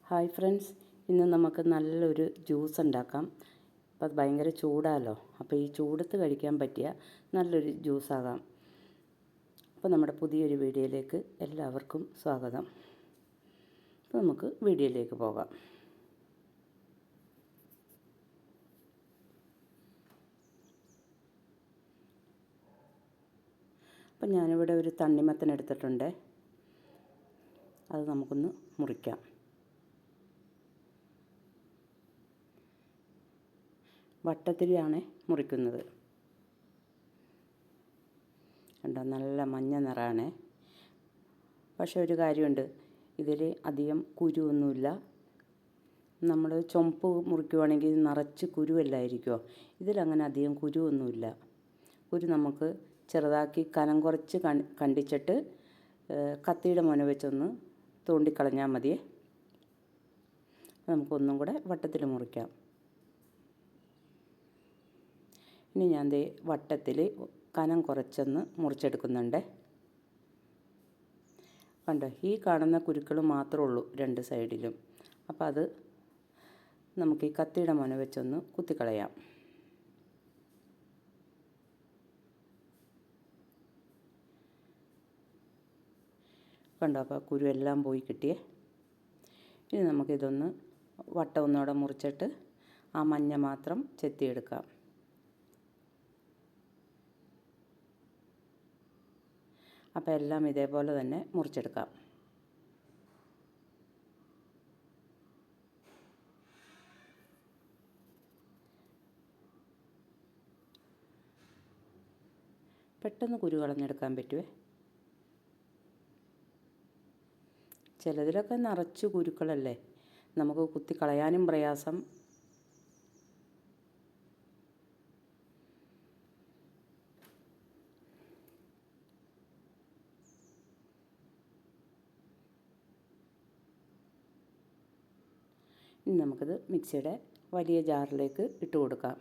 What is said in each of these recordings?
Hi friends, ഇന്ന് നമുക്ക് നല്ലൊരു ജ്യൂസ് ഉണ്ടാക്കാം. അപ്പോൾ അത് ഭയങ്കര ചൂടാലോ, അപ്പോൾ ഈ ചൂടത്ത് കഴിക്കാൻ പറ്റിയ നല്ലൊരു ജ്യൂസാകാം. അപ്പോൾ നമ്മുടെ പുതിയൊരു വീഡിയോയിലേക്ക് എല്ലാവർക്കും സ്വാഗതം. അപ്പോൾ നമുക്ക് വീഡിയോയിലേക്ക് പോകാം. അപ്പോൾ ഞാനിവിടെ ഒരു തണ്ണിമത്തൻ എടുത്തിട്ടുണ്ട്. അത് നമുക്കൊന്ന് മുറിക്കാം. വട്ടത്തിലാണ് മുറിക്കുന്നത്. കണ്ടോ, നല്ല മഞ്ഞ നിറമാണ്. പക്ഷേ ഒരു കാര്യമുണ്ട്, ഇതിൽ അധികം കുരുവൊന്നുമില്ല. നമ്മൾ ചുമപ്പ് മുറിക്കുവാണെങ്കിൽ നിറച്ച് കുരുവല്ലായിരിക്കുമോ, ഇതിലങ്ങനെ അധികം കുരുവൊന്നുമില്ല. കുരു നമുക്ക് ചെറുതാക്കി കനം കുറച്ച് കണ്ടിച്ചിട്ട് കത്തിയുടെ മുന വെച്ചൊന്ന് തോണ്ടിക്കളഞ്ഞാൽ മതിയേ. നമുക്കൊന്നും കൂടെ വട്ടത്തിൽ മുറിക്കാം. ഇനി ഞാൻ ദേ വട്ടത്തിൽ കനം കുറച്ചൊന്ന് മുറിച്ചെടുക്കുന്നുണ്ട്. കണ്ടോ, ഈ കാണുന്ന കുരുക്കൾ മാത്രമേ ഉള്ളൂ രണ്ട് സൈഡിലും. അപ്പോൾ അത് നമുക്ക് ഈ കത്തിയുടെ മുന വെച്ചൊന്ന് കുത്തിക്കളയാം. കണ്ടോ, അപ്പോൾ കുരു എല്ലാം പോയി കിട്ടിയേ. ഇനി നമുക്കിതൊന്ന് വട്ടം ഒന്നുകൂടെ മുറിച്ചിട്ട് ആ മഞ്ഞ മാത്രം ചെത്തിയെടുക്കാം. അപ്പോൾ എല്ലാം ഇതേപോലെ തന്നെ മുറിച്ചെടുക്കാം. പെട്ടെന്ന് കുരു കളഞ്ഞെടുക്കാൻ പറ്റുമേ. ചിലതിലൊക്കെ നിറച്ച് കുരുക്കളല്ലേ, നമുക്ക് കുത്തി കളയാനും പ്രയാസം. ഇനി നമുക്കിത് മിക്സിയുടെ വലിയ ജാറിലേക്ക് ഇട്ട് കൊടുക്കാം.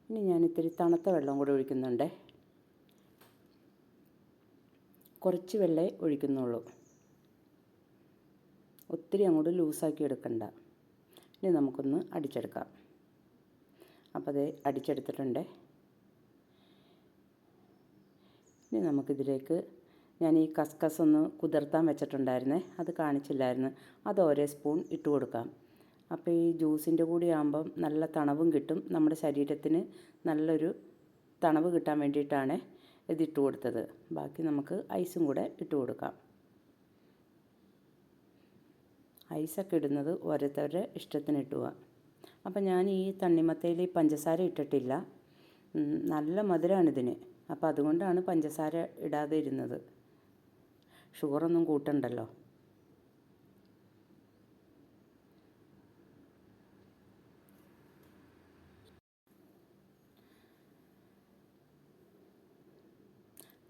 ഇനി ഞാൻ ഇത്തിരി തണുത്ത വെള്ളം കൂടി ഒഴിക്കുന്നുണ്ട്. കുറച്ച് വെള്ളമേ ഒഴിക്കുന്നുള്ളൂ, ഒത്തിരി അങ്ങോട്ട് ലൂസാക്കി എടുക്കണ്ട. ഇനി നമുക്കൊന്ന് അടിച്ചെടുക്കാം. അപ്പോൾ അത് അടിച്ചെടുത്തിട്ടുണ്ട്. ഇനി നമുക്കിതിലേക്ക് ഞാൻ ഈ കസ്കസ് ഒന്ന് കുതിർത്താൻ വെച്ചിട്ടുണ്ടായിരുന്നേ, അത് കാണിച്ചില്ലായിരുന്നു. അത് ഓരോ സ്പൂൺ ഇട്ട് കൊടുക്കാം. അപ്പോൾ ഈ ജ്യൂസിൻ്റെ കൂടി ആകുമ്പം നല്ല തണവും കിട്ടും. നമ്മുടെ ശരീരത്തിന് നല്ലൊരു തണവ് കിട്ടാൻ വേണ്ടിയിട്ടാണ് ഇതിട്ട് കൊടുത്തത്. ബാക്കി നമുക്ക് ഐസും കൂടെ ഇട്ട് കൊടുക്കാം. ഐസൊക്കെ ഇടുന്നത് ഓരോരുത്തരുടെ ഇഷ്ടത്തിന് ഇട്ടുക. അപ്പം ഞാൻ ഈ തണ്ണിമത്തയിൽ പഞ്ചസാര ഇട്ടിട്ടില്ല. നല്ല മധുരമാണിതിന്. അപ്പോൾ അതുകൊണ്ടാണ് പഞ്ചസാര ഇടാതെ ഇരുന്നത്. ഷുഗറൊന്നും കൂട്ടണ്ടല്ലോ.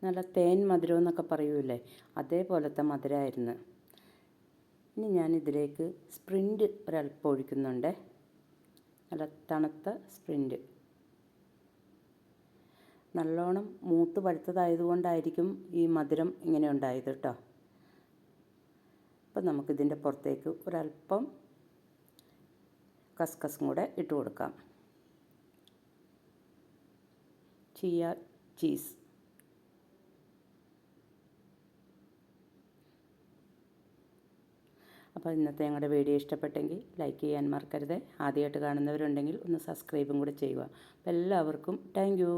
നല്ല തേൻ മധുരം എന്നൊക്കെ പറയൂലേ, അതേപോലത്തെ മധുരമായിരുന്നു. ഇനി ഞാനിതിലേക്ക് സ്പ്രിൻ്റ് ഒരല്പം ഒഴിക്കുന്നുണ്ട്. നല്ല തണുത്ത സ്പ്രിൻ്റ്. നല്ലോണം മൂത്ത് പഴുത്തതായതുകൊണ്ടായിരിക്കും ഈ മധുരം ഇങ്ങനെ ഉണ്ടായത് കേട്ടോ. അപ്പം നമുക്കിതിൻ്റെ പുറത്തേക്ക് ഒരല്പം കസ്കസും കൂടെ ഇട്ട് കൊടുക്കാം. Chia cheese. അപ്പോൾ ഇന്നത്തെ ഞങ്ങളുടെ വീഡിയോ ഇഷ്ടപ്പെട്ടെങ്കിൽ ലൈക്ക് ചെയ്യാൻ മറക്കരുത്. ആദ്യമായിട്ട് കാണുന്നവരുണ്ടെങ്കിൽ ഒന്ന് സബ്സ്ക്രൈബും കൂടെ ചെയ്യുക. അപ്പോൾ എല്ലാവർക്കും താങ്ക് യു.